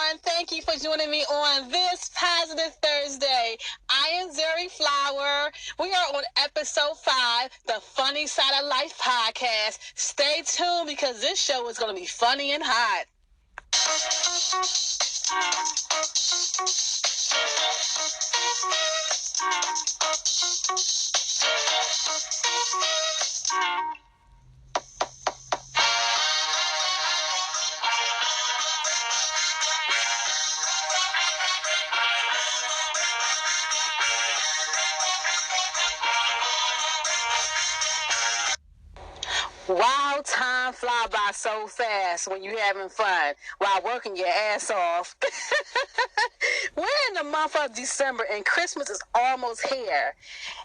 everyone. Thank you for joining me on this Positive Thursday. I am Zorry Flower. We are on episode 5, the Funny Side of Life podcast. Stay tuned because this show is going to be funny and hot. Wow, time fly by so fast when you're having fun while working your ass off. We're in the month of December and Christmas is almost here.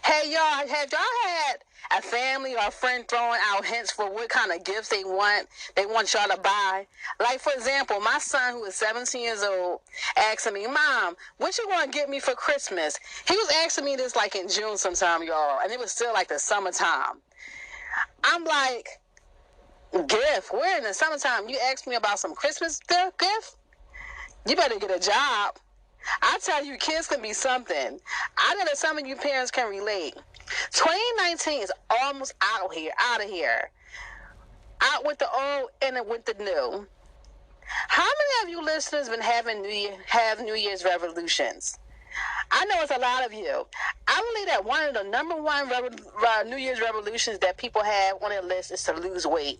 Hey, y'all, have y'all had a family or a friend throwing out hints for what kind of gifts they want y'all to buy? Like, for example, my son, who is 17 years old, asking me, Mom, what you going to get me for Christmas? He was asking me this like in June sometime, y'all, and it was still like the summertime. I'm like, gift? We're in the summertime. You ask me about some Christmas gift? You better get a job. I tell you, kids can be something. I know that some of you parents can relate. 2019 is almost out of here. Out with the old and with the new. How many of you listeners been having New Year's resolutions? I know it's a lot of you. I believe that one of the number one New Year's resolutions that people have on their list is to lose weight.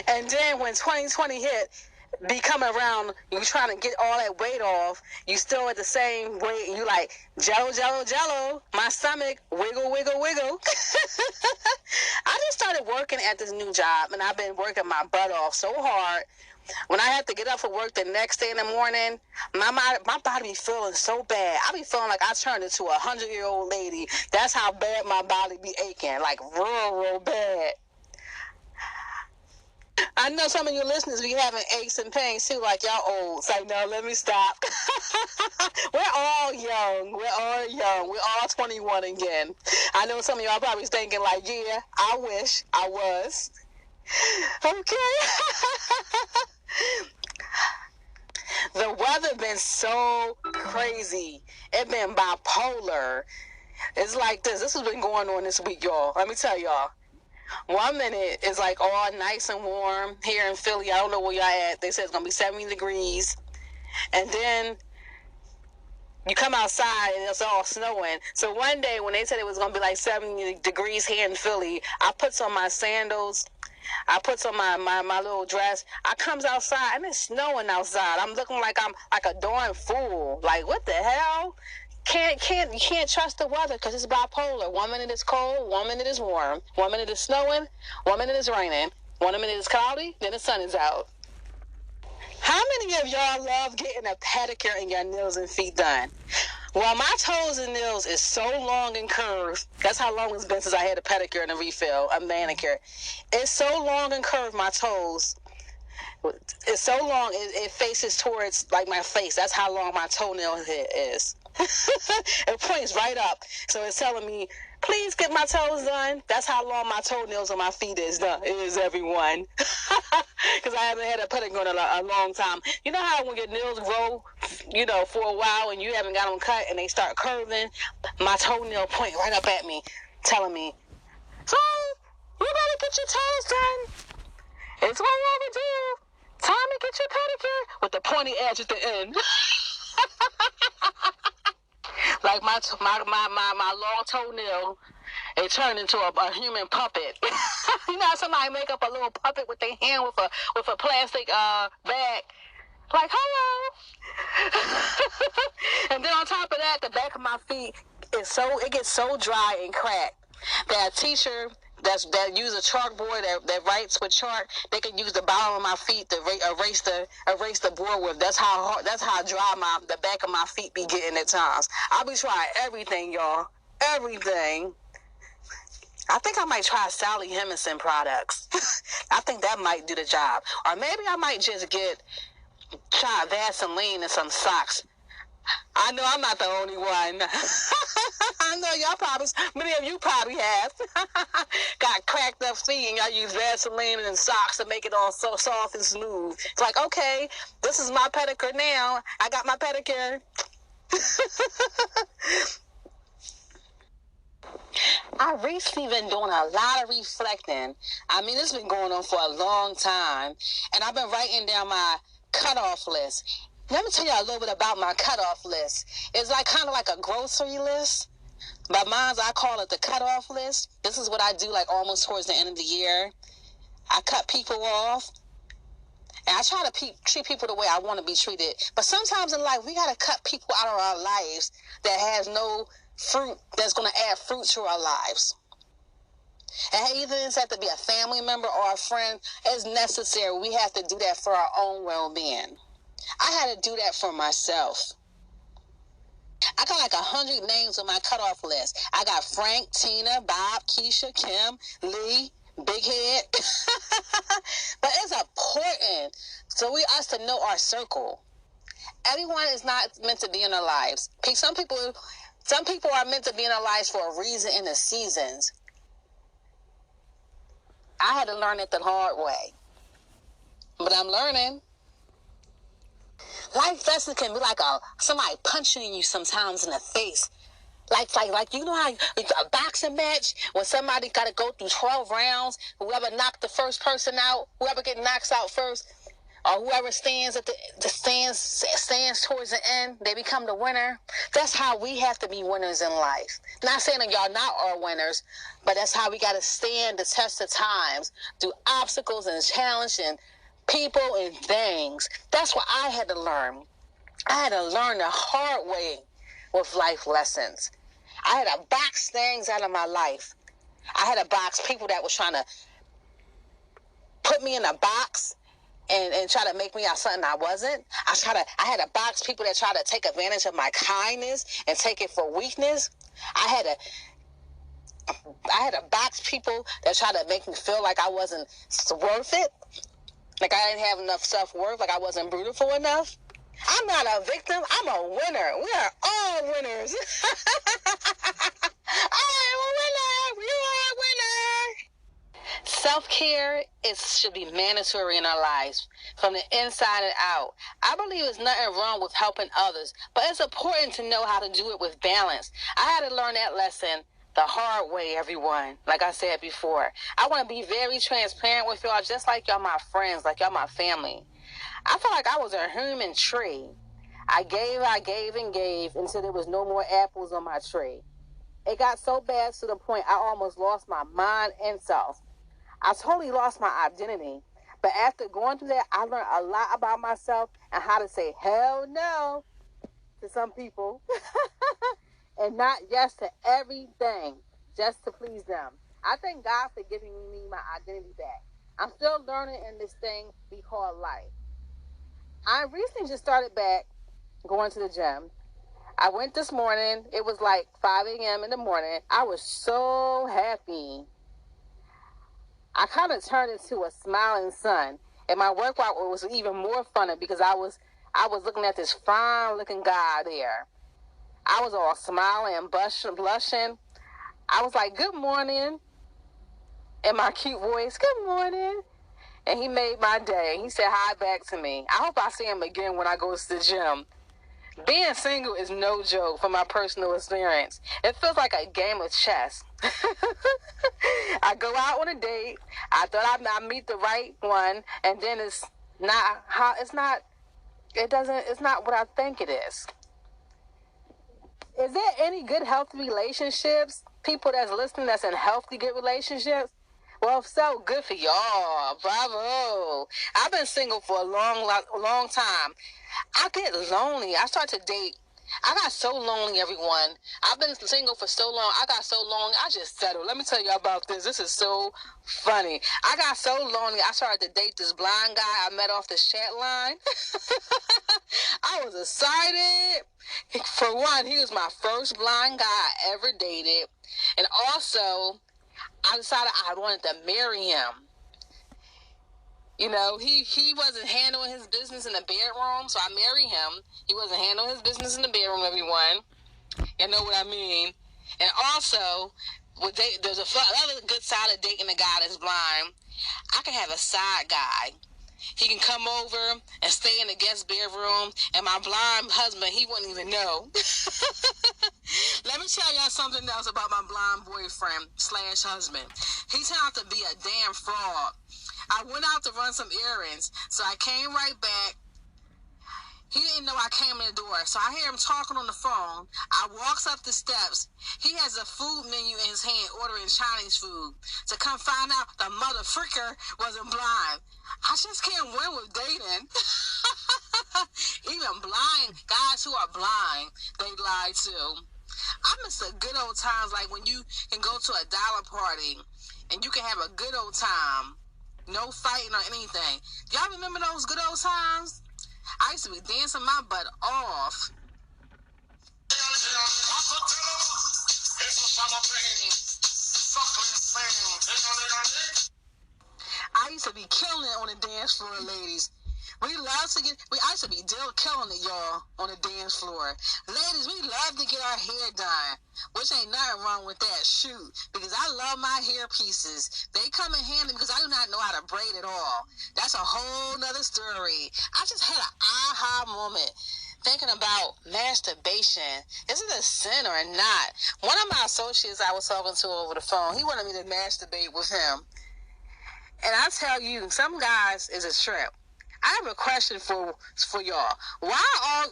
And then when 2020 hit, be coming around, you trying to get all that weight off, you still at the same weight, and you like, jello, my stomach, wiggle. I just started working at this new job, and I've been working my butt off so hard. When I have to get up for work the next day in the morning, my body be feeling so bad. I be feeling like I turned into a 100-year-old lady. That's how bad my body be aching, like real bad. I know some of your listeners be having aches and pains too, like y'all old. It's like, no, let me stop. We're all young. We're all 21 again. I know some of y'all probably thinking like, yeah, I wish I was. Okay. The weather been so crazy. It been bipolar. It's like this. This has been going on this week, y'all. Let me tell y'all. 1 minute is like all nice and warm here in Philly. I don't know where y'all at. They said it's going to be 70 degrees. And then you come outside and it's all snowing. So one day when they said it was going to be like 70 degrees here in Philly, I put on my sandals. I put on my little dress. I comes outside and it's snowing outside. I'm looking like I'm like a darn fool. Like, what the hell? You can't trust the weather because it's bipolar. 1 minute it's cold, 1 minute it's warm. 1 minute it's snowing, 1 minute it's raining. 1 minute it's cloudy, then the sun is out. How many of y'all love getting a pedicure and your nails and feet done? Well, my toes and nails is so long and curved. That's how long it's been since I had a pedicure and a refill, a manicure. It's so long and curved, my toes. It's so long, it faces towards like my face. That's how long my toenail is. It points right up. So it's telling me, please get my toes done. That's how long my toenails on my feet is done. It is, everyone. Because I haven't had a pedicure in a long time. You know how when your nails grow, for a while and you haven't got them cut and they start curving? My toenail point right up at me, telling me, so you better get your toes done. It's way overdue. Time to get your pedicure with the pointy edge at the end. Like my long toenail, it turned into a human puppet. You know how somebody make up a little puppet with their hand with a plastic bag, like hello. And then on top of that, the back of my feet it gets so dry and cracked that a teacher that use a chalkboard that writes with chalk, they can use the bottom of my feet to erase the board with. That's how dry the back of my feet be getting at times. I'll be trying everything, y'all. Everything. I think I might try Sally Henderson products. I think that might do the job. Or maybe I might just try Vaseline and some socks. I know I'm not the only one. I know y'all probably, many of you probably have. Got cracked up feet and y'all use Vaseline and socks to make it all so soft and smooth. It's like, okay, this is my pedicure now. I got my pedicure. I recently been doing a lot of reflecting. I mean, it's been going on for a long time. And I've been writing down my cutoff list. Let me tell you a little bit about my cutoff list. It's like kind of like a grocery list. But mine's, I call it the cutoff list. This is what I do like almost towards the end of the year. I cut people off. And I try to treat people the way I want to be treated. But sometimes in life, we got to cut people out of our lives that has no fruit, that's going to add fruit to our lives. And either it's have to be a family member or a friend. It's necessary. We have to do that for our own well-being. I had to do that for myself. I got like 100 names on my cutoff list. I got Frank, Tina, Bob, Keisha, Kim, Lee, Big Head. But it's important for us to know our circle. Everyone is not meant to be in our lives. Some people are meant to be in our lives for a reason in the seasons. I had to learn it the hard way. But I'm learning. Life lesson can be like somebody punching you sometimes in the face. Like you know how a boxing match when somebody got to go through 12 rounds, whoever knocked the first person out, whoever gets knocked out first, or whoever stands stands towards the end, they become the winner. That's how we have to be winners in life. Not saying that y'all not are winners, but that's how we got to stand the test of times through obstacles and challenging people and things. That's what I had to learn. I had to learn the hard way with life lessons. I had to box things out of my life. I had to box people that was trying to put me in a box and try to make me out something I wasn't. I had to box people that try to take advantage of my kindness and take it for weakness. I had to box people that try to make me feel like I wasn't worth it. Like I didn't have enough self-worth, like I wasn't beautiful enough. I'm not a victim. I'm a winner. We are all winners. I am a winner. You are a winner. Self-care should be mandatory in our lives, from the inside and out. I believe there's nothing wrong with helping others, but it's important to know how to do it with balance. I had to learn that lesson the hard way, everyone. Like I said before, I want to be very transparent with y'all, just like y'all my friends, like y'all my family. I felt like I was a human tree. I gave and gave until there was no more apples on my tree. It got so bad to the point I almost lost my mind and self. I totally lost my identity. But after going through that, I learned a lot about myself and how to say hell no to some people and not yes to everything just to please them. I thank God for giving me my identity back. I'm still learning in this thing we call life. I recently just started back going to the gym. I went this morning. It was like 5 a.m. in the morning. I was so happy. I kind of turned into a smiling sun. And my workout was even more fun because I was looking at this fine-looking guy there. I was all smiling and blushing. I was like, good morning, in my cute voice, good morning. And he made my day. He said hi back to me. I hope I see him again when I go to the gym. Being single is no joke from my personal experience. It feels like a game of chess. I go out on a date. I thought I'd meet the right one, and then it's not what I think it is. Is there any good, healthy relationships? People that's listening that's in healthy, good relationships? Well, if so, good for y'all. Bravo. I've been single for a long time. I get lonely. I start to date. I got so lonely, everyone. I've been single for so long. I got so lonely. I just settled. Let me tell you about this. This is so funny. I got so lonely. I started to date this blind guy I met off the chat line. I was excited. For one, he was my first blind guy I ever dated. And also, I decided I wanted to marry him. You know, he wasn't handling his business in the bedroom, so I married him. He wasn't handling his business in the bedroom, everyone. You know what I mean? And also, there's another good side of dating a guy that's blind. I can have a side guy. He can come over and stay in the guest bedroom, and my blind husband, he wouldn't even know. Let me tell y'all something else about my blind boyfriend / husband. He turned out to be a damn fraud. I went out to run some errands, so I came right back. He didn't know I came in the door, so I hear him talking on the phone. I walks up the steps. He has a food menu in his hand, ordering Chinese food. To come find out the mother fricker wasn't blind. I just can't win with dating. Even blind guys who are blind, they lie too. I miss the good old times, like when you can go to a dollar party and you can have a good old time. No fighting or anything. Y'all remember those good old times? I used to be dancing my butt off. I used to be killing it on the dance floor, ladies. I used to be killing it, y'all, on the dance floor. Ladies, we love to get our hair done, which ain't nothing wrong with that, shoot, because I love my hair pieces. They come in handy because I do not know how to braid it all. That's a whole nother story. I just had an aha moment thinking about masturbation. Is it a sin or not? One of my associates I was talking to over the phone, he wanted me to masturbate with him. And I tell you, some guys is a trip. I have a question for y'all. Why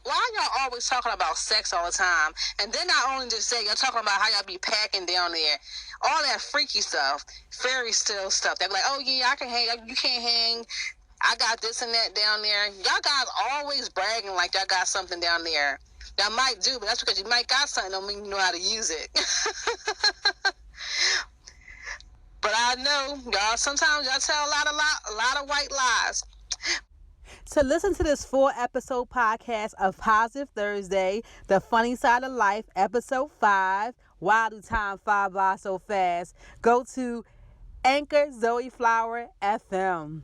y'all always talking about sex all the time? And then not only just say y'all talking about how y'all be packing down there, all that freaky stuff, fairy tale stuff. They be like, oh yeah, I can hang, you can't hang. I got this and that down there. Y'all guys always bragging like y'all got something down there. Y'all might do, but that's because you might got something, don't mean you know how to use it. But I know y'all sometimes y'all tell a lot of white lies. To listen to this 4-episode podcast of Positive Thursday, The Funny Side of Life, Episode 5, Why Do Time Fly By So Fast, go to Anchor Zoe Flower FM.